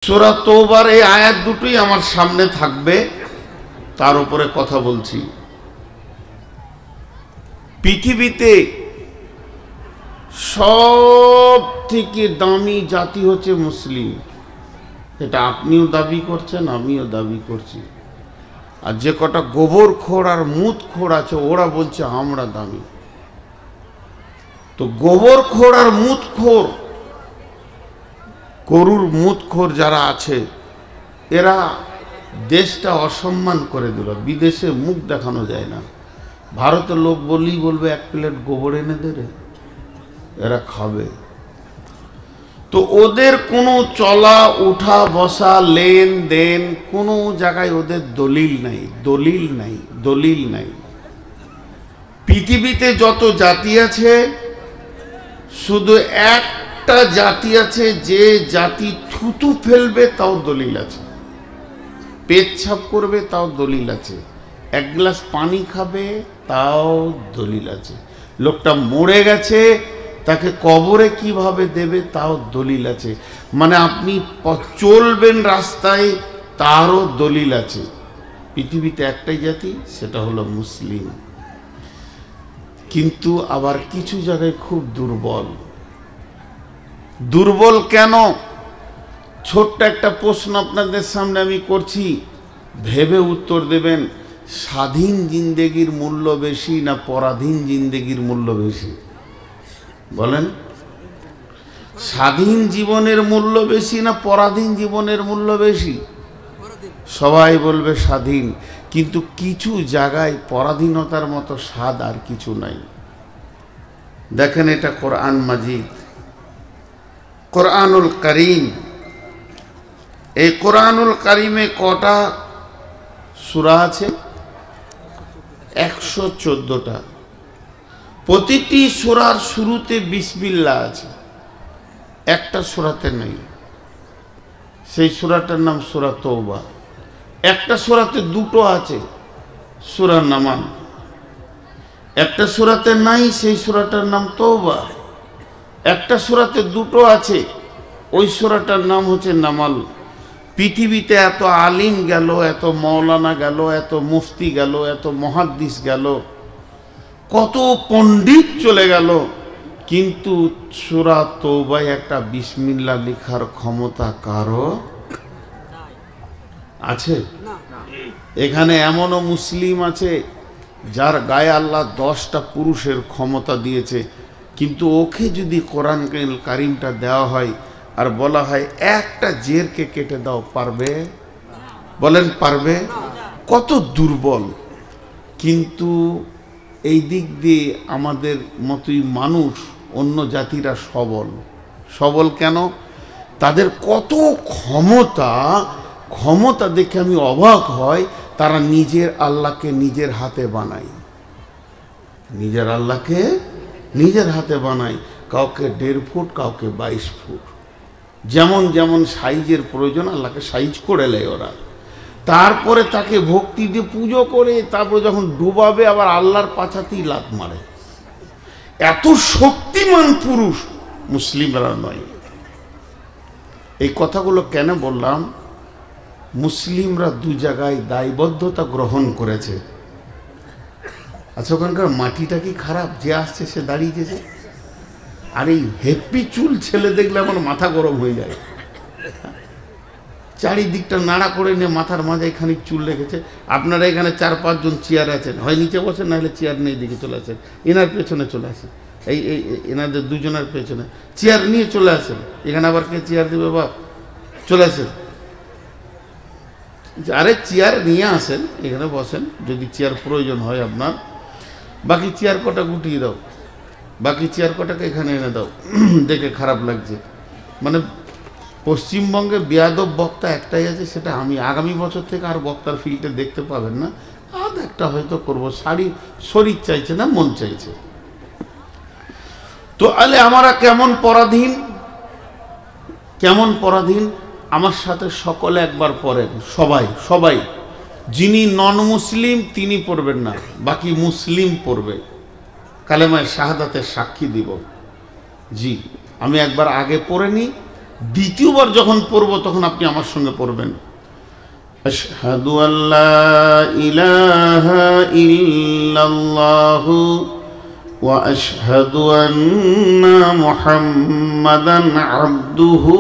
সূরা তওবার এই আয়াত দুটোই আমার সামনে থাকবে, তার উপরে কথা বলছি। পৃথিবীতে সব থেকে দামি জাতি হচ্ছে মুসলিম। এটা আপনিও দাবি করছেন, আমিও দাবি করছি। আর যে কটা গোবরখোর আর মুতখোর আছে ওরা বলছে আমরা দামি। তো গোবরখোর আর মুতখোর, গরুর মুতখোর যারা আছে, এরা দেশটা অসম্মান করে দিল। বিদেশে মুখ দেখানো যায় না। ভারতের লোক বললেই বলবে এক প্লেট গোবর এনে দে রে, এরা খাবে। তো ওদের কোনো চলা উঠা বসা লেনদেন কোনো জায়গায় ওদের দলিল নাই, দলিল নাই, দলিল নাই। পৃথিবীতে যত জাতি আছে শুধু একটা জাতি আছে, যে জাতি থুতু ফেলবে তাও দলিল আছে, পেচ্ছাপ করবে তাও দলিল আছে, এক গ্লাস পানি খাবে তাও দলিল আছে, লোকটা মরে গেছে তাকে কবরে কিভাবে দেবে তাও দলিল আছে, মানে আপনি চলবেন রাস্তায় তারও দলিল আছে। পৃথিবীতে একটাই জাতি, সেটা হলো মুসলিম। কিন্তু আবার কিছু জায়গায় খুব দুর্বল। দুর্বল কেন? ছোট্ট একটা প্রশ্ন আপনাদের সামনে আমি করছি, ভেবে উত্তর দেবেন। স্বাধীন জিন্দেগির মূল্য বেশি না পরাধীন জিন্দেগির মূল্য বেশি? বলেন, স্বাধীন জীবনের মূল্য বেশি না পরাধীন জীবনের মূল্য বেশি? সবাই বলবে স্বাধীন, কিন্তু কিছু জায়গায় পরাধীনতার মতো স্বাদ আর কিছু নাই। দেখেন, এটা কোরআন মাজিদ, কোরআনুল কারীম। এই কোরআনুল কারীমে কটা সূরা আছে? 114টা। প্রতিটি সূরার শুরুতে বিসমিল্লাহ আছে, একটা সূরাতে নেই। সেই সূরাটার নাম সূরা তওবা। একটা সূরাতে দুটো আছে, সূরা নামাল। একটা সূরাতে নাই, সেই সূরাটার নাম তওবা। একটা সূরাতে দুটো আছে, ওই সূরাটার নাম হচ্ছে নামাল। পৃথিবীতে এত আলিম গেল, এত মৌলানা গেল, এত মুফতি গেল, এত মুহাদ্দিস গেল, কত পণ্ডিত চলে গেল, কিন্তু সূরা তওবায় একটা বিসমিল্লাহ লেখার ক্ষমতা কারো আছে? এখানে এমনও মুসলিম আছে যার গায়ে আল্লাহ 10টা পুরুষের ক্ষমতা দিয়েছে, কিন্তু ওকে যদি কোরআন কারীমটা দেওয়া হয় আর বলা হয় একটা জেরকে কেটে দাও, পারবে? বলেন, পারবে? কত দুর্বল। কিন্তু এই দিক দিয়ে আমাদের মতোই মানুষ, অন্য জাতিরা সবল। সবল কেন? তাদের কত ক্ষমতা, ক্ষমতা দেখে আমি অবাক হই। তারা নিজের আল্লাহকে নিজের হাতে বানায়, নিজের আল্লাহকে নিজের হাতে বানায়। কাউকে 1.5 ফুট, কাউকে 22 ফুট, যেমন যেমন সাইজের প্রয়োজন আল্লাহকে সাইজ করে নেয় ওরা। তারপরে তাকে ভক্তি দিয়ে পুজো করে, তারপরে যখন ডুবাবে আবার আল্লাহর পাছাতেই লাত মারে। এত শক্তিমান পুরুষ মুসলিমরা নয়। এই কথাগুলো কেন বললাম? মুসলিমরা দু জায়গায় দায়বদ্ধতা গ্রহণ করেছে। আচ্ছা, ওখানকার মাটিটা কি খারাপ? যে আসছে সে দাঁড়িয়েছে, আর এই হেপি চুল ছেলে দেখলে আমার মাথা গরম হয়ে যায়। চারিদিকটা নাড়া করে নিয়ে মাথার মাঝে খানিক চুল রেখেছে। আপনারা এখানে 4-5 জন চেয়ার আছেন, হয় নিচে বসেন, না হলে চেয়ার নিয়ে দিকে চলে আসেন। এনার পেছনে চলে আসেন, এই এনাদের দুজনের পেছনে চেয়ার নিয়ে চলে আসেন। এখানে আবার কে চেয়ার দেবে বাপ? চলে আসেন। আরে চেয়ার নিয়ে আসেন, এখানে বসেন যদি চেয়ার প্রয়োজন হয় আপনার। বাকি চেয়ার কটা গুটিয়ে দাও, বাকি চেয়ার কটাকে এখানে এনে দাও। দেখে খারাপ লাগছে। মানে পশ্চিমবঙ্গে বেয়াদব বক্তা একটাই আছে, সেটা আমি। আগামী বছর থেকে আর বক্তার ফিল্ডে দেখতে পাবেন না। আধ একটা হয়তো করবো, শরীর চাইছে না, মন চাইছে। তো আলে আমরা কেমন পরাধীন, কেমন পরাধীন? আমার সাথে সকলে একবার পড়েন, সবাই সবাই। যিনি নন মুসলিম তিনি পড়বেন না, বাকি মুসলিম পড়বে। কালেমায়ে শাহাদাতের সাক্ষী দিব। জি, আমি একবার আগে পড়ে নিই, দ্বিতীয়বার যখন পড়ব তখন আপনি আমার সঙ্গে পড়বেন, আশহাদু আল্লা ইলাহা ইল্লাল্লাহু ওয়া আশহাদু আন্না মুহাম্মাদান আবদুহু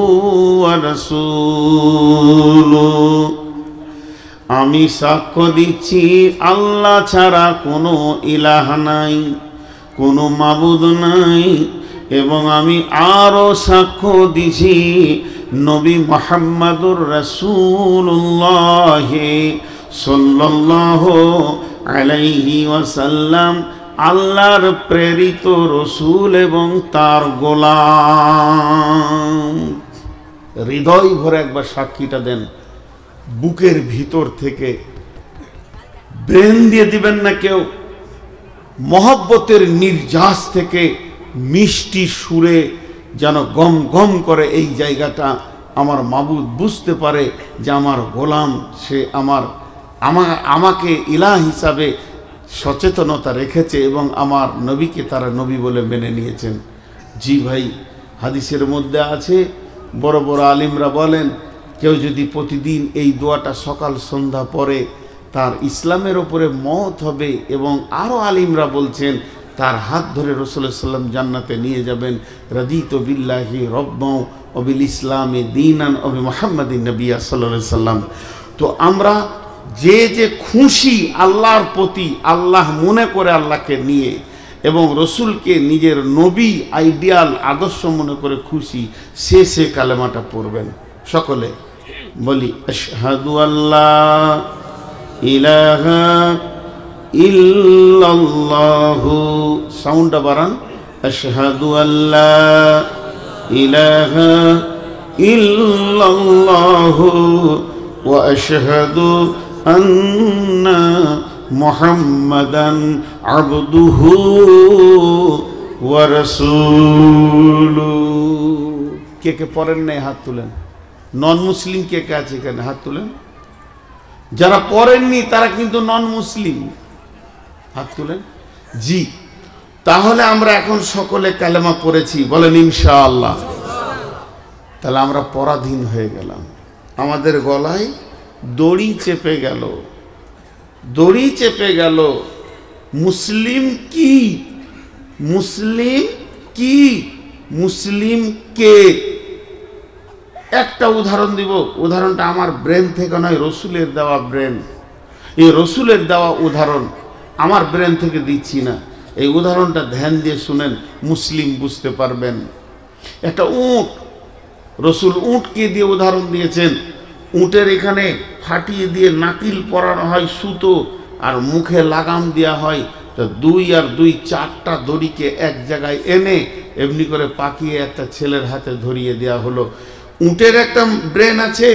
ওয়া রাসূলুহু। আমি সাক্ষ্য দিচ্ছি আল্লাহ ছাড়া কোনো ইলাহ নাই, কোনো মাবুদ নাই, এবং আমি আরও সাক্ষ্য দিছি নবী মুহাম্মদুর রাসূলুল্লাহ সাল্লাল্লাহু আলাইহি ওয়াসাল্লাম আল্লাহর প্রেরিত রসূল এবং তার গোলাম। হৃদয় ভরে একবার সাক্ষীটা দেন, বুকের ভিতর থেকে, ব্রেন দিয়ে দিবেন না কেউ, মহব্বতের নির্যাস থেকে মিষ্টি সুরে যেন গম গম করে এই জায়গাটা, আমার মাবুদ বুঝতে পারে যে আমার গোলাম, সে আমাকে ইলাহ হিসাবে সচেতনতা রেখেছে এবং আমার নবীকে তারা নবী বলে মেনে নিয়েছেন। জি ভাই, হাদিসের মধ্যে আছে, বড় বড় আলিমরা বলেন, কেউ যদি প্রতিদিন এই দোয়াটা সকাল সন্ধ্যা পড়ে তার ইসলামের ওপরে মওত হবে, এবং আরও আলিমরা বলছেন তার হাত ধরে রাসূলুল্লাহ সাল্লাল্লাহু আলাইহি ওয়াসাল্লাম জান্নাতে নিয়ে যাবেন। রাদিতু বিল্লাহি রাব্বান ওয়া বিল ইসলামি দীনান ওয়া বি মুহাম্মাদিন নবিয়্যা সাল্লাল্লাহু আলাইহি ওয়াসাল্লাম। তো আমরা যে যে খুশি আল্লাহর প্রতি, আল্লাহ মনে করে আল্লাহকে নিয়ে, এবং রসুলকে নিজের নবী আইডিয়াল আদর্শ মনে করে খুশি, সে কালেমাটা পড়বেন। সকলে বলি, আশহাদু আল্লা ইলাহা ইল্লাল্লাহু, সাউন্ডটা বাড়ান, আশহাদু আল্লা ইলাহা ইল্লাল্লাহু ওয়া আশহাদু আন্না মুহাম্মাদান আবদুহু ওয়া রাসূলুহু। কে কে পড়েন নাই হাত তুলেন? নন মুসলিম কে কে আছে এখানে? হাত তুলেন। যারা পড়েননি তারা কিন্তু নন মুসলিম, হাত তুলেন। জি, তাহলে আমরা এখন সকলে কালেমা পড়েছি, বলেন ইনশাআল্লাহ। তাহলে আমরা পরাধীন হয়ে গেলাম, আমাদের গলায় দড়ি চেপে গেল, দড়ি চেপে গেল। মুসলিম কি? মুসলিম কি? মুসলিম কে? একটা উদাহরণ দিব, উদাহরণটা আমার ব্রেন থেকে নয়, রসুলের দেওয়া ব্রেন। এই রসুলের দেওয়া উদাহরণ, আমার ব্রেন থেকে দিচ্ছি না। এই উদাহরণটা ধ্যান দিয়ে শুনেন, মুসলিম বুঝতে পারবেন। একটা উট, রসুল উটকে দিয়ে উদাহরণ দিয়েছেন। উটের এখানে ফাটিয়ে দিয়ে নাকিল পরানো হয় সুতো, আর মুখে লাগাম দেওয়া হয়। তো 2 আর 2 4টা দড়িকে এক জায়গায় এনে এমনি করে পাকিয়ে একটা ছেলের হাতে ধরিয়ে দেওয়া হলো। উটের একটা ব্রেন আছে,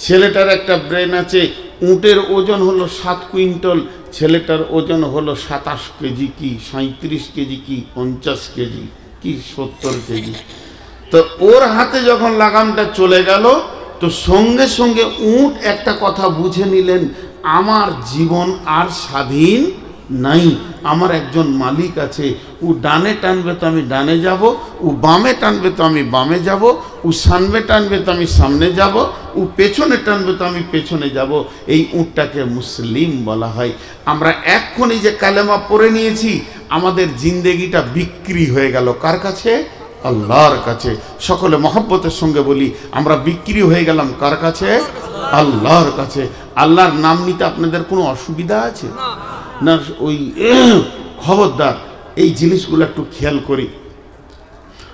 ছেলেটার একটা ব্রেন আছে। উটের ওজন হলো 7 কুইন্টাল, ছেলেটার ওজন হলো 27 কেজি কি 37 কেজি কি 50 কেজি কি 70 কেজি। তো ওর হাতে যখন লাগামটা চলে গেল, তো সঙ্গে সঙ্গে উট একটা কথা বুঝে নিলেন, আমার জীবন আর স্বাধীন নাই, আমার একজন মালিক আছে। ও ডানে টানবে তো আমি ডানে যাব, ও বামে টানবে তো আমি বামে যাব, ও সামনে টানবে তো আমি সামনে যাব, ও পেছনে টানবে তো আমি পেছনে যাব। এই উটটাকে মুসলিম বলা হয়। আমরা এক্ষুনি যে কালেমা পড়ে নিয়েছি, আমাদের জিন্দেগিটা বিক্রি হয়ে গেল কার কাছে? আল্লাহর কাছে। সকলে মহব্বতের সঙ্গে বলি, আমরা বিক্রি হয়ে গেলাম কার কাছে? আল্লাহর কাছে। আল্লাহর নাম নিতে আপনাদের কোনো অসুবিধা আছে না? ওই খবরদার, এই জিনিসগুলো একটু খেয়াল করি।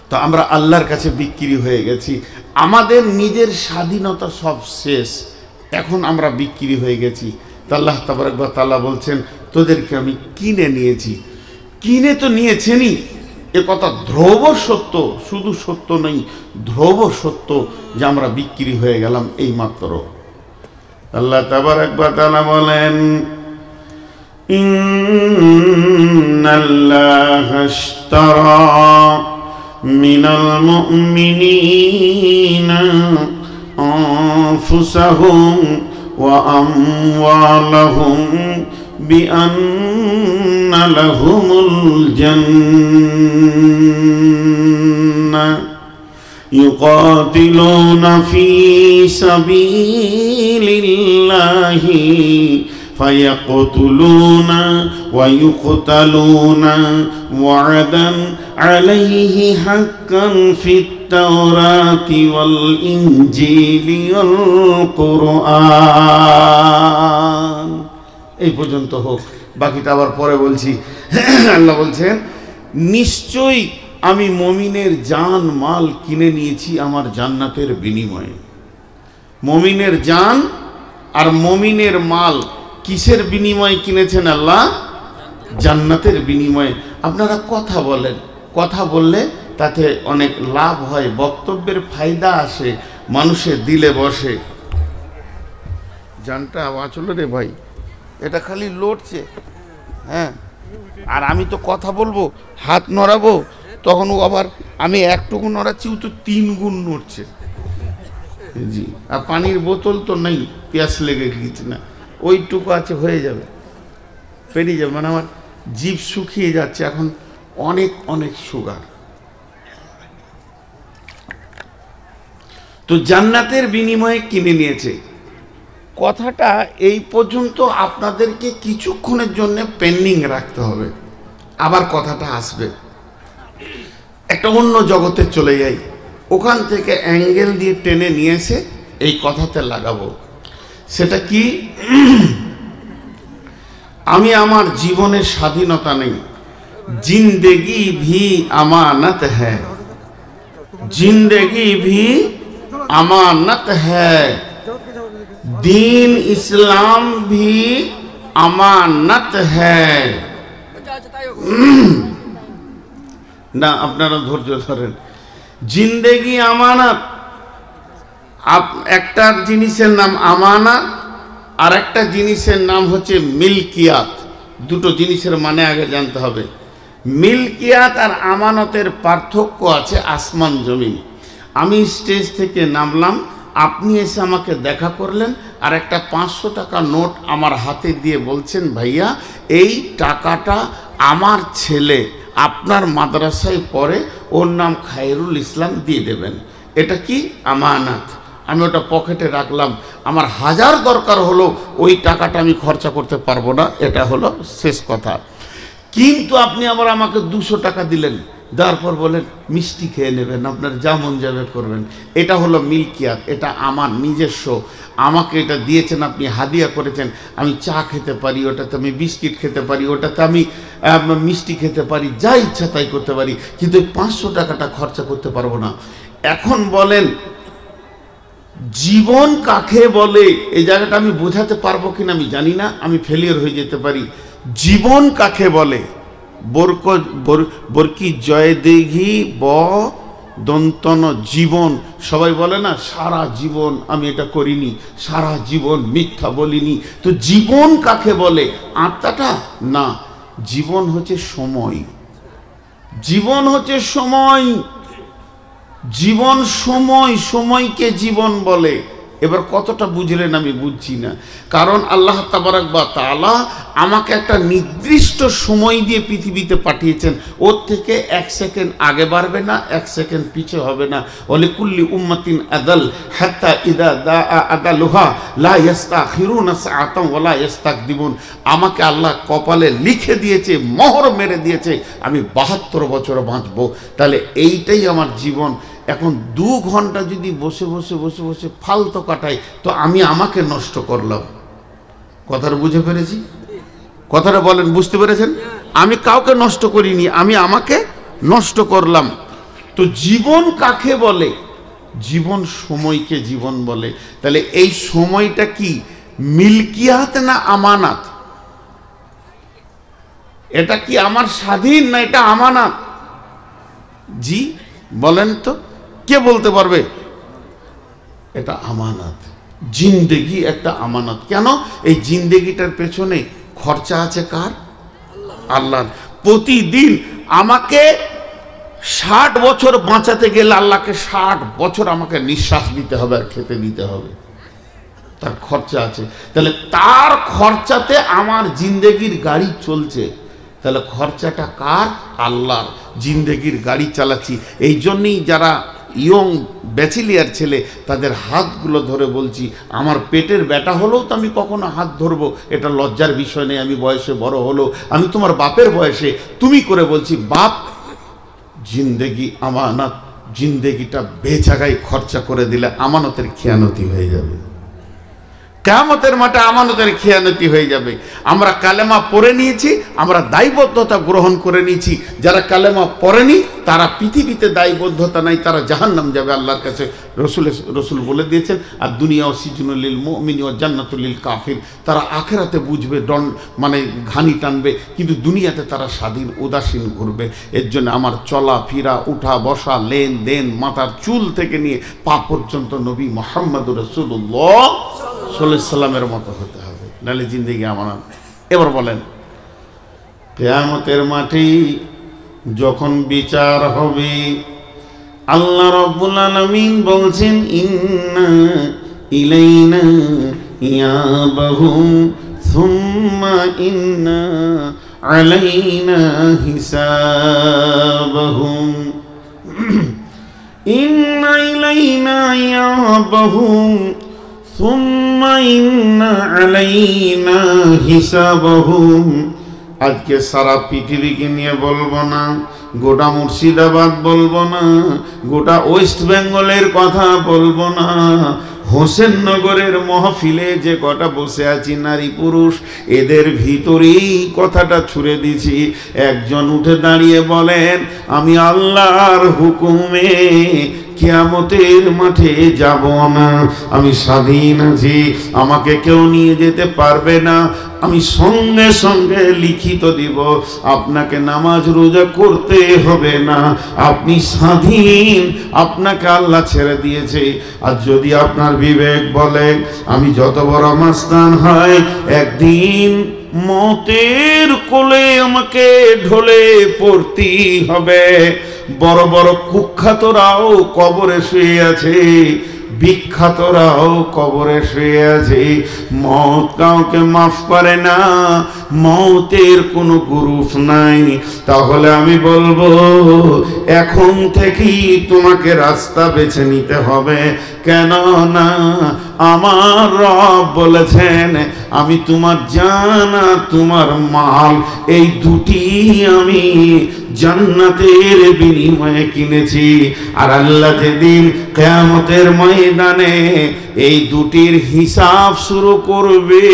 তো আমরা আল্লাহর কাছে বিক্রি হয়ে গেছি, আমাদের নিজের স্বাধীনতা সব শেষ, এখন আমরা বিক্রি হয়ে গেছি। তো আল্লাহ তাবারক ওয়া তাআলা বলছেন, তোদেরকে আমি কিনে নিয়েছি। কিনে তো নিয়েছেনই, এ কথা ধ্রুব সত্য, শুধু সত্য নই, ধ্রুব সত্য যে আমরা বিক্রি হয়ে গেলাম এই মাত্র। আল্লাহ তাবারক ওয়া তাআলা বলেন, ইন্নাল্লাহা আশতারা মিনাল মুমিনিনা আনফুসাহুম ওয়া আমওয়ালাহুম বিআন্না লাহুমুল জান্নাহ ইউকাতিলুনা ফি সাবিলিল্লাহি ফায়াকতুলুনা ওয়া ইউকতালুনা ওয়া'দান আলাইহি হাক্কান ফিত তাওরাতি ওয়াল ইনজিলি ওয়াল কুরআন। এই পর্যন্ত হোক, বাকিটা আবার পরে বলছি। আল্লাহ বলছেন, নিশ্চয়ই আমি মুমিনের জান মাল কিনে নিয়েছি আমার জান্নাতের বিনিময়ে। মুমিনের জান আর মুমিনের মাল কিসের বিনিময়ে কিনেছেন আল্লাহ? জান্নাতের বিনিময়ে। আপনারা কথা বলেন, কথা বললে তাতে অনেক লাভ হয়, বক্তব্যের ফায়দা আসে, মানুষের দিলে বসে। জানটা আওয়াজ হলো রে ভাই, এটা খালি লড়ছে। হ্যাঁ, আর আমি তো কথা বলবো, হাত নড়াবো, তখন ও আবার আমি একটুকু নড়াচ্ছি, ও তো 3 গুণ নড়ছে। জি, আর পানির বোতল তো নেই, পেঁয়াজ লেগে গিয়েছে না, ওইটুকু আছে, হয়ে যাবে, পেরিয়ে যাবে। মানে আমার জিভ শুকিয়ে যাচ্ছে এখন, অনেক অনেক সুগার। তো জান্নাতের বিনিময়ে কিনে নিয়েছে। কথাটা এই পর্যন্ত আপনাদেরকে কিছুক্ষণের জন্য পেন্ডিং রাখতে হবে, আবার কথাটা আসবে। একটা অন্য জগতে চলে যাই, ওখান থেকে অ্যাঙ্গেল দিয়ে টেনে নিয়ে এসে এই কথাতে লাগাবো। সেটা কি? আমি আমার জীবনের স্বাধীনতা নেই, জিন্দেগি ভি আমানত হ্যায়, জিন্দেগি ভি আমানত হ্যায়, दीन इस्लाम भी अमानत है। ना আপনারা ধৈর্য ধরেন। জিন্দেগি আমানত, একটা জিনিসের নাম আমানত আর একটা জিনিসের নাম হচ্ছে মিলকিয়াত। দুটো জিনিসের মানে আগে জানতে হবে। মিলকিয়াত আর আমানতের পার্থক্য আছে আসমান জমিন। আমি স্টেজ থেকে নামলাম, আপনি এসে আমাকে দেখা করলেন, আর একটা 500 টাকা নোট আমার হাতে দিয়ে বলছেন, ভাইয়া এই টাকাটা আমার ছেলে আপনার মাদ্রাসায় পড়ে, ওর নাম খায়রুল ইসলাম, দিয়ে দেবেন। এটা কি? আমানত। আমি ওটা পকেটে রাখলাম, আমার 1000 দরকার হলো, ওই টাকাটা আমি খরচা করতে পারবো না, এটা হলো শেষ কথা। কিন্তু আপনি আবার আমাকে 200 টাকা দিলেন, তারপর বলেন মিষ্টি খেয়ে নেবেন, আপনার যা মন যাবে করবেন। এটা হলো মিলকিয়াত, এটা আমার নিজস্ব, আমাকে এটা দিয়েছেন, আপনি হাদিয়া করেছেন। আমি চা খেতে পারি, ওটাতে আমি বিস্কিট খেতে পারি, ওটাতে আমি মিষ্টি খেতে পারি, যা ইচ্ছা তাই করতে পারি, কিন্তু 500 টাকাটা খরচা করতে পারবো না। এখন বলেন জীবন কাকে বলে? এই জায়গাটা আমি বোঝাতে পারবো কিনা আমি জানি না, আমি ফেলিয়ার হয়ে যেতে পারি। জীবন কাকে বলে? বরকি জয় দেঘি ব দন্তন জীবন। সবাই বলে না সারা জীবন আমি এটা করিনি, সারা জীবন মিথ্যা বলিনি। তো জীবন কাকে বলে? আত্মাটা না, জীবন হচ্ছে সময়। জীবন হচ্ছে সময়, জীবন সময়, সময়কে জীবন বলে। এবার কতটা বুঝলেন আমি বুঝছি না, কারণ আল্লাহ তাবারাক ওয়া তাআলা আমাকে একটা নির্দিষ্ট সময় দিয়ে পৃথিবীতে পাঠিয়েছেন, ওর থেকে 1 সেকেন্ড আগে বাড়বে না, 1 সেকেন্ড পিছে হবে না। ওয়ালিকুল্লি উম্মাতিন আদাল হাত্তা ইদা দাআ আদালুহা লা ইস্তাখিরুনা সাআতান ওয়া লা ইস্তাকদিমুন। আমাকে আল্লাহ কপালে লিখে দিয়েছে, মোহর মেরে দিয়েছে, আমি 72 বছর বাঁচবো। তাহলে এইটাই আমার জীবন। এখন 2 ঘন্টা যদি বসে বসে বসে বসে ফালতু কাটাই, তো আমি আমাকে নষ্ট করলাম। কথাটা বুঝে পেরেছি? কথাটা বলেন, বুঝতে পেরেছেন? আমি কাউকে নষ্ট করিনি, আমি আমাকে নষ্ট করলাম। তো জীবন কাকে বলে? জীবন সময়কে জীবন বলে। তাহলে এই সময়টা কি মিলকিয়াত না আমানত? এটা কি আমার স্বাধীন না এটা আমানত? জি বলেন তো, কে বলতে পারবে? এটা আমানত। জিন্দেগি একটা আমানত। কেন? এই জিন্দেগিটার পেছনে খরচা আছে কার? আল্লাহর। প্রতিদিন আমাকে 60 বছর বাঁচাতে গেলে আল্লাহকে 60 বছর আমাকে নিঃশ্বাস দিতে হবে আর খেতে দিতে হবে, তার খরচা আছে। তাহলে তার খরচাতে আমার জিন্দেগির গাড়ি চলছে। তাহলে খরচাটা কার? আল্লাহর। জিন্দেগির গাড়ি চালাচ্ছি। এই জন্যই যারা ইয়ং ব্যাচেলিয়ার ছেলে, তাদের হাতগুলো ধরে বলছি, আমার পেটের ব্যাটা হলেও তো আমি কখনো হাত ধরবো, এটা লজ্জার বিষয় নেই। আমি বয়সে বড় হলো, আমি তোমার বাপের বয়সে, তুমি করে বলছি, বাপ জিন্দেগি আমানত, জিন্দেগিটা বেজায়গায় খরচা করে দিলে আমানতের খেয়ানতি হয়ে যাবে। কিয়ামতের মাঠে আমানতের খেয়ানতি হয়ে যাবে। আমরা কালেমা পড়ে নিয়েছি, আমরা দায়বদ্ধতা গ্রহণ করে নিয়েছি। যারা কালেমা পড়েনি তারা পৃথিবীতে দায়বদ্ধতা নাই, তারা জাহান্নাম যাবে আল্লাহর কাছে। রসুল বলে দিয়েছেন, আর দুনিয়া ও সিজনুল লিল মুমিনি ও জান্নাতুল লিল কাফির। তারা আখিরাতে বুঝবে, মানে ঘানি টানবে, কিন্তু দুনিয়াতে তারা স্বাধীন উদাসীন ঘুরবে। এর জন্য আমার চলা ফিরা, উঠা বসা, লেনদেন, মাথার চুল থেকে নিয়ে পা পর্যন্ত নবী মুহাম্মদুর রাসূলুল্লাহ সাল্লাল্লাহু আলাইহি সাল্লামের মতো হতে হবে, নাহলে জিন্দেগি আমানত। এবার বলেন, কিয়ামতের মাঠে যখন বিচার হবে, আল্লাহ রাব্বুল আলামিন বলছেন, ইন্না ইলাইনা ইয়াবাহুম সুম্মা ইন্না আলাইনা হিসাবাহুম। ইন্না ইলাইনা ইয়াবাহুম সুম্মা ইন্না আলাইনা হিসাবাহুম। আজকে সারা পৃথিবীকে নিয়ে বলবো না, গোটা মুর্শিদাবাদ বলবো না, গোটা ওয়েস্ট বেঙ্গলের কথা বলবো না, হোসেননগরের মহফিলে যে কটা বসে আছি নারী পুরুষ, এদের ভিতরেই কথাটা ছুড়ে দিছি। একজন উঠে দাঁড়িয়ে বলেন, আমি আল্লাহর হুকুমে কিয়ামতের মাঠে যাব না, আমি স্বাধীন আছি, আমাকে কেউ নিয়ে যেতে পারবে না, আমি সঙ্গে সঙ্গে লিখিত দিব, আপনাকে নামাজ রোজা করতে হবে না, আপনি স্বাধীন, আপনাকে আল্লাহ ছেড়ে দিয়েছে। আর যদি আপনার বিবেক বলে আমি যত বড় মাস্তান হয়, একদিন মতের কোলে আমাকে ঢলে পড়তেই হবে। বড় বড় কুখ্যাতরাও কবরে শুয়ে আছে, বিখ্যাতরাও কবরে শুয়ে আছে। মত কাউকে মাফ করে না, মতের কোনো গ্রুপ নাই। তাহলে আমি বলবো, এখন থেকেই তোমাকে রাস্তা বেছে নিতে হবে। কেন না আমার রব বলেছেন, আমি তোমার জান আর তোমার মাল, এই দুটি আমি জান্নাতের বিনিময়ে কিনেছি। আর আল্লাহ যেদিন কিয়ামতের ময়দানে এই দুটির হিসাব শুরু করবে,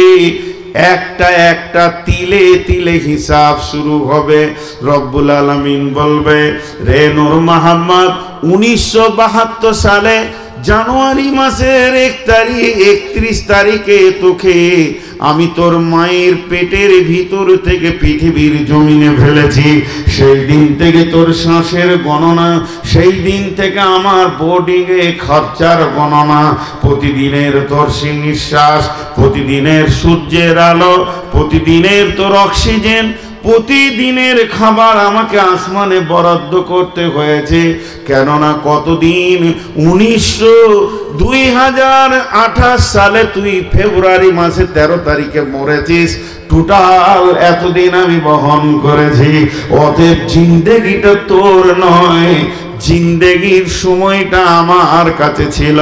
একটা একটা তিলে তিলে হিসাব শুরু হবে। রব্বুল আলামিন বলবে, রে নূর মোহাম্মদ, 1972 সালে জানুয়ারি মাসের 31 তারিখে তোকে আমি তোর মায়ের পেটের ভিতর থেকে পৃথিবীর জমিনে ফেলেছি। সেই দিন থেকে তোর শ্বাসের গণনা, সেই দিন থেকে আমার বোর্ডিংয়ে খরচার গণনা, প্রতিদিনের তোর নিঃশ্বাস, প্রতিদিনের সূর্যের আলো, প্রতিদিনের তোর অক্সিজেন, প্রতিদিনের খাবার আমাকে আসমানে বরাদ্দ করতে হয়েছে। কেননা কতদিন 2028 সালে তুই ফেব্রুয়ারি মাসে 13 তারিখে মরেছিস, টোটাল এতদিন আমি বহন করেছি। অতএব জিন্দেগিটা তোর নয়, জিন্দেগির সময়টা আমার কাছে ছিল।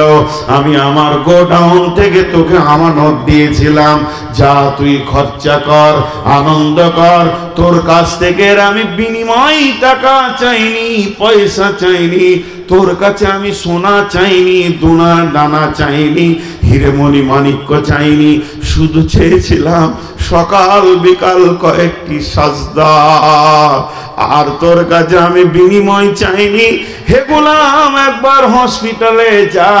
আমি আমার গোডাউন থেকে তোকে আমানত দিয়েছিলাম, যা তুই খরচা কর, আনন্দ কর। তোর কাছ থেকে আমি বিনিময় টাকা চাইনি, পয়সা চাইনি, তোর কাছে আমি সোনা চাইনি, দুনা দানা চাইনি, হিরেমণি মাণিক্য চাইনি, শুধু চেয়েছিলাম সকাল বিকাল কয়েকটি সাজদা। আর তোর কাছে আমি বিনিময় চাইনি। হে গোলাম, একবার হসপিটালে যা,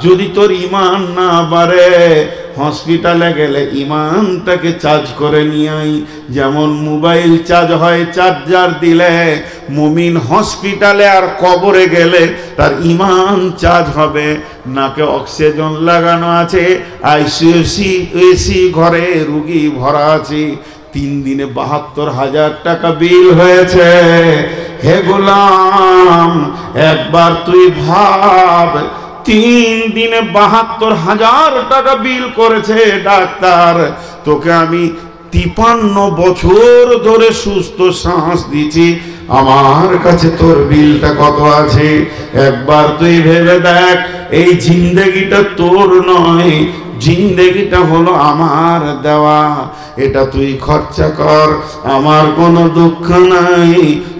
যদি তোর ঈমান না বাড়ে, হসপিটালে গেলে ঈমানটাকে চার্জ করে নিয়ে আই। যেমন মোবাইল চার্জ হয় চার্জার দিলে, মুমিন হসপিটালে আর কবরে গেলে তার ঈমান চার্জ হবে। নাকে অক্সিজেন লাগানো আছে, আইসিইউ ঘরে রুগী ভরা আছে, 3 দিনে 72,000 টাকা বিল হয়েছে। হে গোলাম, একবার তুই ভাব, 3 দিনে 72,000 টাকা বিল করেছে ডাক্তার। তোকে আমি 53 বছর ধরে সুস্থ শ্বাস দিচ্ছি, আমার কাছে তোর বিলটা কত আছে একবার তুই ভেবে দেখ। এই জিন্দেগিটা তোর নয়, জিন্দেগিটা হলো আমার দেওয়া, এটা তুই খরচা কর। আমার কোনো দুঃখ নাই,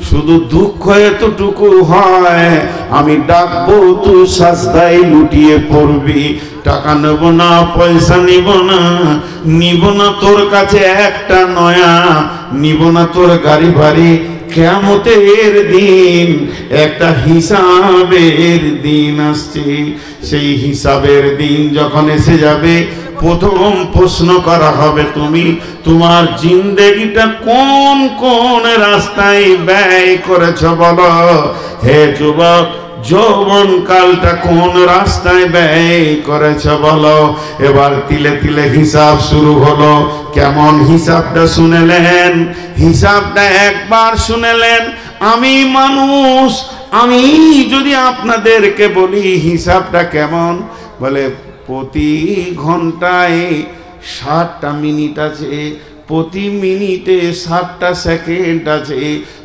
শুধু দুঃখ এতটুকু হয় আমি ডাকবো তুই সাজদায় লুটিয়ে পড়বি। টাকা নেব না, পয়সা নিব না, নিব না তোর কাছে একটা নয়া, নিব না তোর গাড়ি বাড়ি। কিয়ামতের দিন একটা হিসাবের দিন আসছে। সেই হিসাবের দিন যখন এসে যাবে, প্রথম প্রশ্ন করা হবে তুমি তোমার জিন্দেগিটা কোন কোন রাস্তায় ব্যয় করেছ বলো। হে যুবক, যৌবন কালটা কোন রাস্তায় ব্যয় করেছ বলো। এবার তিলে তিলে হিসাব শুরু হলো। কেমন হিসাবটা শুনেলেন? হিসাবটা একবার শুনেলেন। আমি মানুষ, আমি যদি আপনাদেরকে বলি হিসাবটা কেমন, বলে প্রতি ঘন্টায় 60টা মিনিট আছে, প্রতি মিনিটে 60টা সেকেন্ড আছে।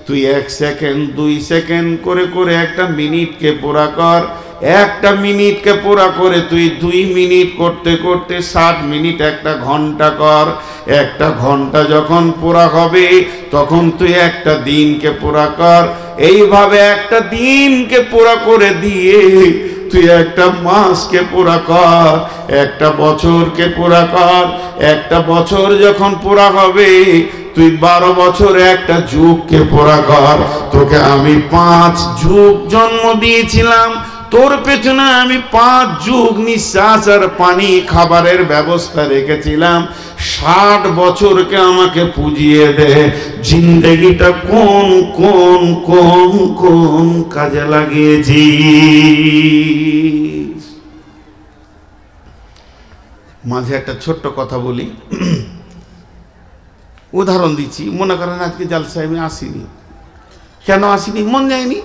তুই 1 সেকেন্ড 2 সেকেন্ড করে করে একটা মিনিটকে পুরা কর। একটা মিনিটকে পুরা করে তুই 2 মিনিট করতে করতে 60 মিনিট একটা ঘন্টা কর। একটা ঘন্টা যখন পুরা হবে তখন তুই একটা দিনকে পুরা কর। এইভাবে একটা দিনকে পুরা করে দিয়ে তুই একটা মাসকে পুরা কর, একটা বছরকে পুরা কর। একটা বছর যখন পুরা হবে তুই 12 বছরে একটা যুগকে পুরা কর। তোকে আমি 5 যুগ জন্ম দিয়েছিলাম, তোর পেছনে আমি 5 যুগ নিঃশ্বাস আর পানি খাবারের ব্যবস্থা রেখেছিলাম। 60 বছরকে আমাকে পুজিয়ে দে। জিন্দেগিটা কোন কোন কোন কোন কাজে লাগিয়েছি। মাঝে একটা ছোট্ট কথা বলি, উদাহরণ দিচ্ছি। মনে করেন আজকে জালসায় আমি আসিনি। কেন আসিনি? মন যায়নি।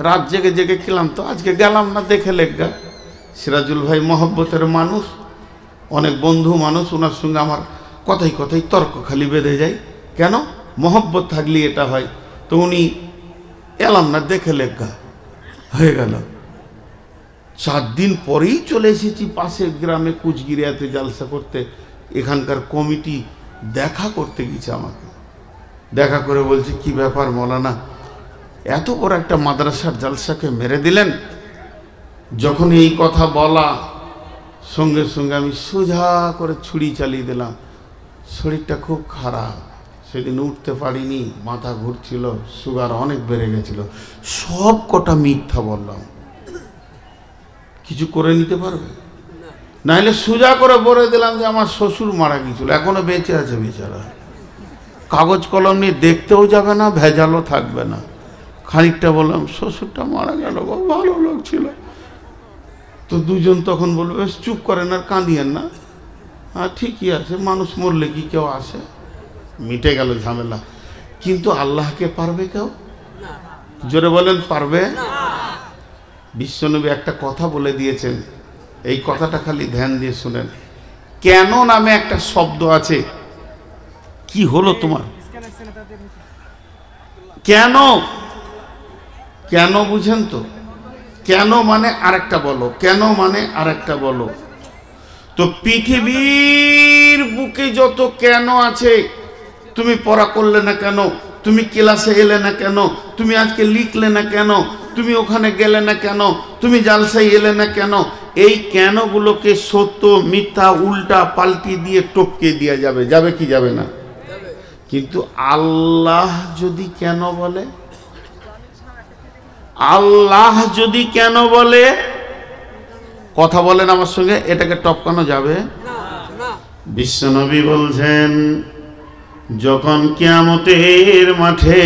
রাত জেগে জেগে ক্লান্ত, আজকে গেলাম না, দেখে লেগা। সিরাজুল ভাই মহব্বতের মানুষ, অনেক বন্ধু মানুষ, ওনার সঙ্গে আমার কথাই কথাই তর্ক খালি বেঁধে যায়। কেন? মহব্বত থাকলে এটা হয়। তো উনি এলাম না, দেখে লেগা, হয়ে গেল। 4 দিন পরেই চলে এসেছি পাশের গ্রামে কুচগিরিয়াতে জালসা করতে। এখানকার কমিটি দেখা করতে গেছে আমাকে। দেখা করে বলছে, কি ব্যাপার মৌলানা, এত বড় একটা মাদ্রাসার জালসাকে মেরে দিলেন। যখন এই কথা বলা সঙ্গে সঙ্গে আমি সোজা করে ছুরি চালিয়ে দিলাম। শরীরটা খুব খারাপ, সেদিন উঠতে পারিনি, মাথা ঘুরছিল, সুগার অনেক বেড়ে গেছিল। সব কটা মিথ্যা বললাম। কিছু করে নিতে পারবে? নাহলে সোজা করে বলে দিলাম যে আমার শ্বশুর মারা গিয়েছিল, এখনো বেঁচে আছে বেচারা। কাগজ কলম নিয়ে দেখতেও যাবে না, ভেজালও থাকবে না। খানিকটা বললাম শ্বশুরটা মারা গেল, ভালো লোক ছিল। তো দুজন তখন বলবে, বেশ চুপ করেন আর কাঁদিয়েন না। হ্যাঁ ঠিকই আছে, মানুষ মরলে কি কেউ আসে? মিটে গেল ঝামেলা। কিন্তু আল্লাহকে পারবে কেউ? জোরে বলেন, পারবে? বিশ্বনবী একটা কথা বলে দিয়েছেন, এই কথাটা খালি ধ্যান দিয়ে শুনেন। কেন নামে একটা শব্দ আছে। কি হলো তোমার? কেন? কেন বুঝেন তো? কেন মানে আরেকটা বলো, কেন মানে আরেকটা বলো। তো পৃথিবীর বুকে যত কেন আছে, তুমি পড়া করলে না কেন, তুমি ক্লাসে এলে না কেন, তুমি আজকে লিখলে না কেন, তুমি ওখানে গেলে না কেন, তুমি জালসায় এলে না কেন, এই কেনগুলোকে সত্য মিথ্যা উল্টা পাল্টি দিয়ে টপকে দেওয়া যাবে। যাবে কি যাবে না? কিন্তু আল্লাহ যদি কেন বলে, আল্লাহ যদি কেন বলে, কথা বলেন আমার সঙ্গে, এটাকে টপকানো যাবে? বিশ্বনবী বলছেন, যখন কিয়ামতের মাঠে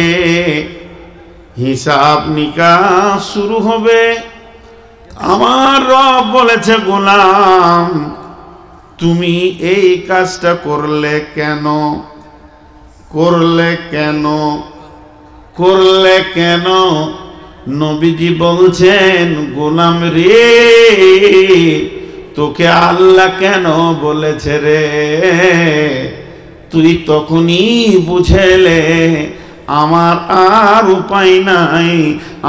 হিসাব নিকাশ শুরু হবে, আমার রব বলেছে, গোলাম তুমি এই কাজটা করলে কেন, করলে কেন, করলে কেন? নবীজি বলছেন, গোলাম রে, তোকে আল্লাহ কেন বলেছে রে, তুই তখনই বুঝেলে আমার আর উপায় নাই,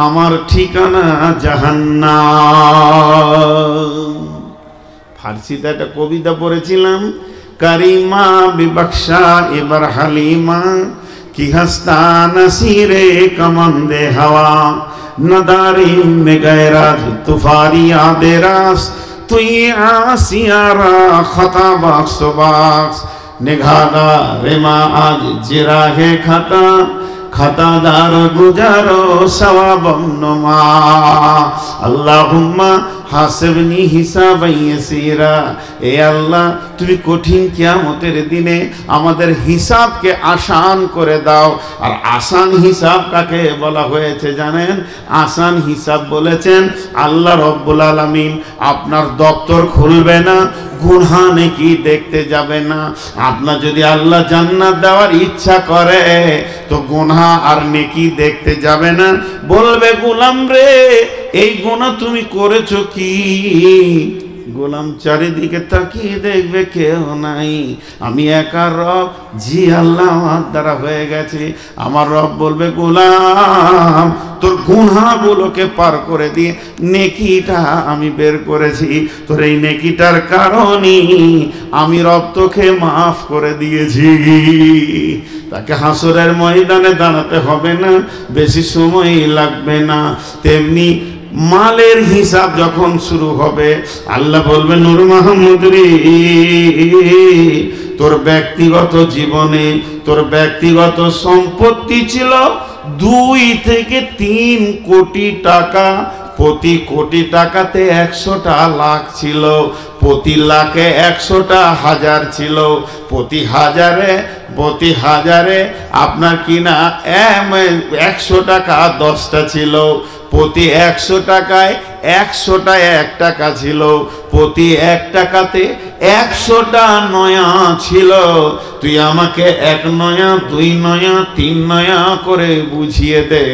আমার ঠিকানা জাহান্নাম। ফার্সিতে একটা কবিতা পড়েছিলাম, কারিমা বিবক্ষা এবার হালিমা কি হাস্তা নসিরে কমন্দে হাওয়া নদারি মে গয়রাজ তুফারি আদে রাস তুই আসিয়ারা খতা বাক্স বাক্স নিঘাদা রেমা আজ জিরা হে খাতা খাতাদার গুজারো সওয়াবম নুমা আল্লাহুম্মা হাসিবনি হিসাবান ইয়াসিরা। এ আল্লাহ, তুমি কঠিন কিয়ামতের দিনে আমাদের হিসাবকে আসান করে দাও। আর আসান হিসাব কাকে বলা হয়েছে জানেন? আসান হিসাব বলেছেন আল্লাহ রব্বুল আলামিন আপনার দপ্তর খুলবে না, গুনাহ নেকি দেখতে যাবে না। আপনার যদি আল্লাহ জান্নাত দেওয়ার ইচ্ছা করে তো গুনাহ আর নেকি দেখতে যাবে না, বলবে গোলাম রে এই গুনাহ তুমি করেছো কি? গোলাম চারিদিকে তাকিয়ে দেখবে কেউ নাই, আমি একা রব। জি আল্লাহ, আমার দ্বারা হয়ে গেছে। আমার রব বলবে গোলাম তোর গুনাহগুলোকে পার করে দিয়ে নেকিটা আমি বের করেছি, তোর এই নেকিটার কারণে আমি রব তোকে মাফ করে দিয়েছি। তাকে হাসরের ময়দানে দাঁড়াতে হবে না, বেশি সময় লাগবে না। তেমনি মালের হিসাব যখন শুরু হবে, আল্লাহ বলবেন নূর মাহমুদ রে, তোর ব্যক্তিগত জীবনে তোর ব্যক্তিগত সম্পত্তি ছিল 2 থেকে 3 কোটি টাকা। প্রতি কোটি টাকাতে 100টা লাখ ছিল, প্রতি লাখে 100টা হাজার ছিল, প্রতি হাজারে আপনার কিনা 100 টাকা 10টা ছিল, প্রতি 100 টাকায় 100টা 1 টাকা ছিল, প্রতি 1 টাকাতে 100টা নয়া ছিল। তুই আমাকে 1 নয়া 2 নয়া 3 নয়া করে বুঝিয়ে দে,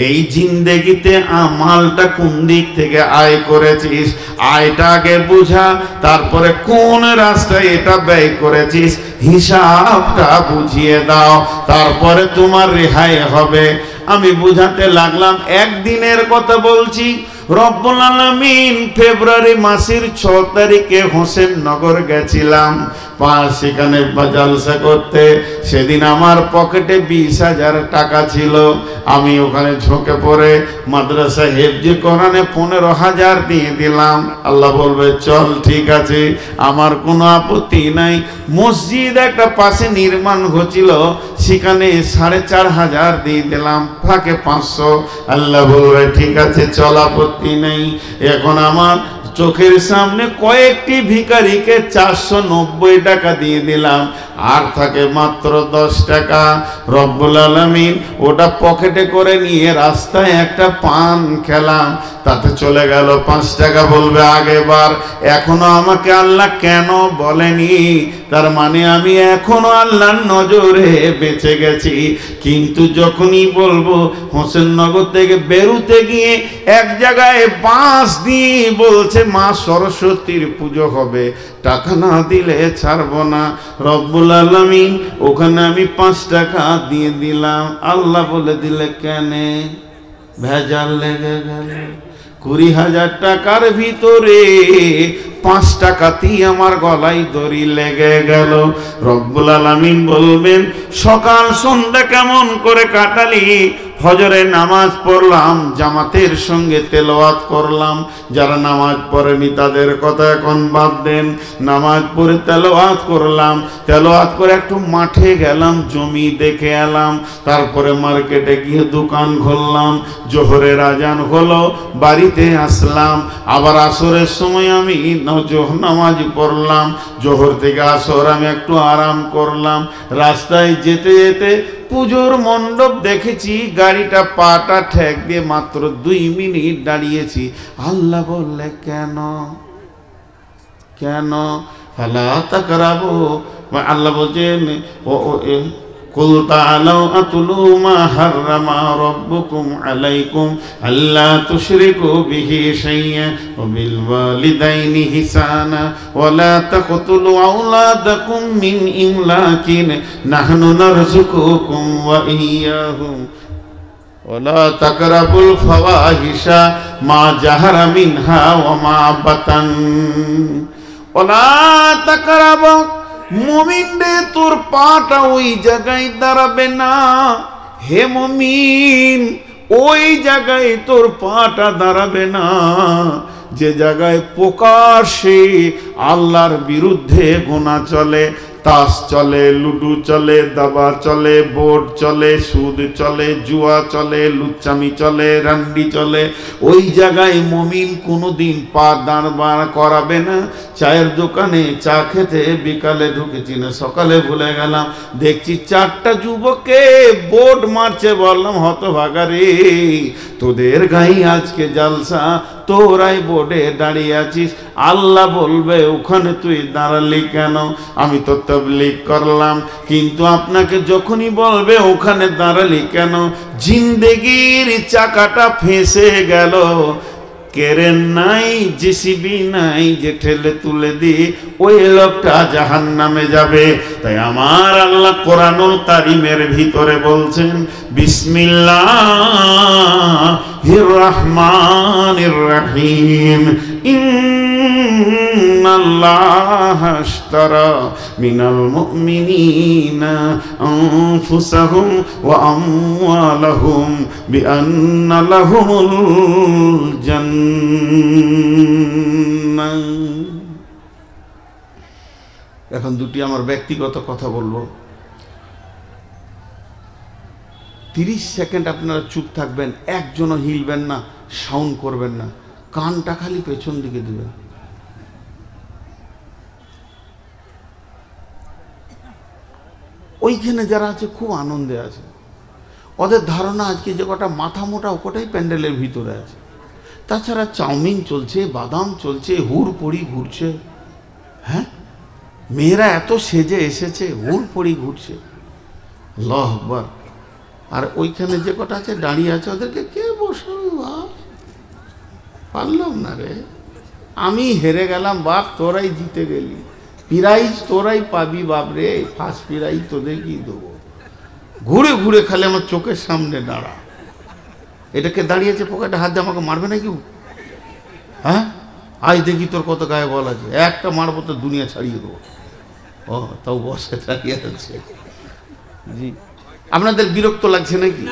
এই জিন্দেগিতে মালটা কোন দিক থেকে আয় করেছিস, আয়টা আগে বুঝা, তারপরে কোন রাস্তায় এটা ব্যয় করেছিস হিসাবটা বুঝিয়ে দাও, তারপরে তোমার রেহাই হবে। আমি বুঝাতে লাগলাম, একদিনের কথা বলছি। রব্বুল আলামিন ফেব্রুয়ারি মাসের 6 তারিখে হোসেননগর গেছিলাম সেখানে জালসা করতে। সেদিন আমার পকেটে 20,000 টাকা ছিল। আমি ওখানে ঝুঁকে পড়ে মাদ্রাসা হেফজে কোরআনে 15,000 দিয়ে দিলাম। আল্লাহ বলবে চল ঠিক আছে, আমার কোনো আপত্তি নাই। মসজিদ একটা পাশে নির্মাণ হচ্ছিল, সেখানে 4,500 দিয়ে দিলাম, ফাঁকে 500। আল্লাহ বলবে ঠিক আছে চল, আপত্তি নেই। এখন আমার চোখের সামনে কয়েকটি ভিখারিকে 490 টাকা দিয়ে দিলাম, আর থাকে মাত্র 10 টাকা। রব্বুল আলামিন ওটা পকেটে করে নিয়ে রাস্তায় একটা পান খেলাম, তাতে চলে গেল 5 টাকা। বলবে আগেবার এখনো আমাকে আল্লাহ কেন বলেনি? তার মানে আমি এখনো আল্লাহর নজরে বেঁচে গেছি। কিন্তু যখনই বলবো হোসেননগর থেকে বেরুতে গিয়ে এক জায়গায় বাঁশ দিয়ে বলছে মা সরস্বতীর পুজো হবে, টাকা না দিলে ছাড়বো না। রব্বুল আলামিন ওখানে আমি 5 টাকা দিয়ে দিলাম। আল্লাহ বলে দিলে কেনে? ভেজাল লেগে গেল। 20,000 টাকার ভিতরে 5 টাকাতেই আমার গলায় দড়ি লেগে গেল। রব্বুল আলামিন বলবেন সকাল সন্ধ্যা কেমন করে কাটালি? ফজরে নামাজ পড়লাম, জামাতের সঙ্গে তেলাওয়াত করলাম। যারা নামাজ পড়েনি তাদের কথা এখন বাদ দেন। নামাজ পড়ে তেলাওয়াত করলাম, তেলাওয়াত করে একটু মাঠে গেলাম, জমি দেখে এলাম। তারপরে মার্কেটে গিয়ে দোকান খুললাম। জোহরের আজান হলো, বাড়িতে আসলাম। আবার আসরের সময় আমি নামাজ পড়লাম। জোহর থেকে আসর আমি একটু আরাম করলাম। রাস্তায় যেতে যেতে পুজোর মণ্ডপ দেখেছি, গাড়িটা পাটা ঠেক দিয়ে মাত্র 2 মিনিট দাঁড়িয়েছি। আল্লাহ বললে কেন ফালা তাকরাবু? আল্লাহ বলছেন কুল তাআলাউ আতলু মা হাররামা রাব্বুকুম আলাইকুম আল্লা তুশরিকু বিহি শাইয়্যান ওয়া বিল ওয়ালিদাইনি হিসানা ওয়া লা তাকতুলু আওলাদাকুম মিন ইমলাকিন নাহনু নারযুকুকুম ওয়া ইয়্যাহুম ওয়া লা তাকরাবুল ফাওয়াহিশা মা জাহারা মিনহা ওয়া মা বাতান ওয়া লা তাকরাবু মুমিন রে তোর পাটা ওই জায়গায় দাঁড়াবে না, হে মুমিন ওই জায়গায় তোর পাটা দাঁড়াবে না যে জায়গায় প্রকাশ্যে আল্লাহর বিরুদ্ধে গুনাহ চলে, তাস চলে, লুডু চলে, দাবা চলে, বোর্ড চলে, সুদ চলে, জুয়া চলে, লুচ্চামি চলে, রান্ডি চলে। ওই জায়গায় মুমিন কোনোদিন পা দাঁড় করাবে না। চায়ের দোকানে চা খেতে বিকালে ঢুকেছি না সকালে ভুলে গেলাম, দেখছি 4টা যুবককে বোর্ড মারছে, বললাম হতভাগা রে তোদের গায়ে আজকে জালসা, তোরাই বোর্ডে দাঁড়িয়ে আছিস, আল্লাহ বলবে ওখানে তুই দাঁড়ালি কেন? আমি তো তাবলীগ করলাম, কিন্তু আপনাকে যখনই বলবে ওখানে দাঁড়ালি কেন, জিন্দেগির চাকাটা ফেঁসে গেল, কেরেন নাই, জেসিবি নাই যে ঠেলে তুলে দি, ওই লোকটা জাহান্নামে যাবে। তাই আমার আল্লাহ কোরআনুল কারীমের ভিতরে বলছেন বিসমিল্লাহির রহমানির রহিম ইন্নাল্লাহা আশতারা মিনাল মুমিনিনা আনফুসাহুম ওয়া আমওয়ালাহুম বিআন্না লাহুমুল জান্নাহ। এখন দুটি আমার ব্যক্তিগত কথা বলবো। 30 সেকেন্ড আপনারা চুপ থাকবেন, একজনও হিলবেন না, সাউন্ড করবেন না, কানটা খালি পেছন দিকে দিবেন। ওইখানে যারা আছে খুব আনন্দে আছে, ওদের ধারণা আজকে যে কটা মাথা মোটা ওটাই প্যান্ডেলের ভিতরে আছে, তাছাড়া চাউমিন চলছে, বাদাম চলছে, হুড়পড়ি ঘুরছে। হ্যাঁ, মেয়েরা এত সেজে এসেছে, হুড়পড়ি ঘুরছে, আল্লাহু আকবার। আর ওইখানে যে কটা আছে দাঁড়িয়ে আছে, ওদেরকে কে বসাবে বাপ? পারলাম না রে, আমি হেরে গেলাম বাপ, তোরাই জিতে গেলি, প্রাইজ তোরাই পাবি বাপ রে, ফার্স্ট প্রাইজ তোদেরকেই দেবো। ঘুরে ঘুরে খালি আমার চোখের সামনে দাঁড়া। এটাকে দাঁড়িয়েছে পকেটে হাত দিয়ে আমাকে মারবে না কেউ? হ্যাঁ, আজ দেখি তোর কত গায়ে বল আছে, একটা মারবো তো দুনিয়া ছাড়িয়ে দেবো। ও তাও বসে দাঁড়িয়ে আছে। জি, আপনাদের বিরক্ত লাগছে নাকি?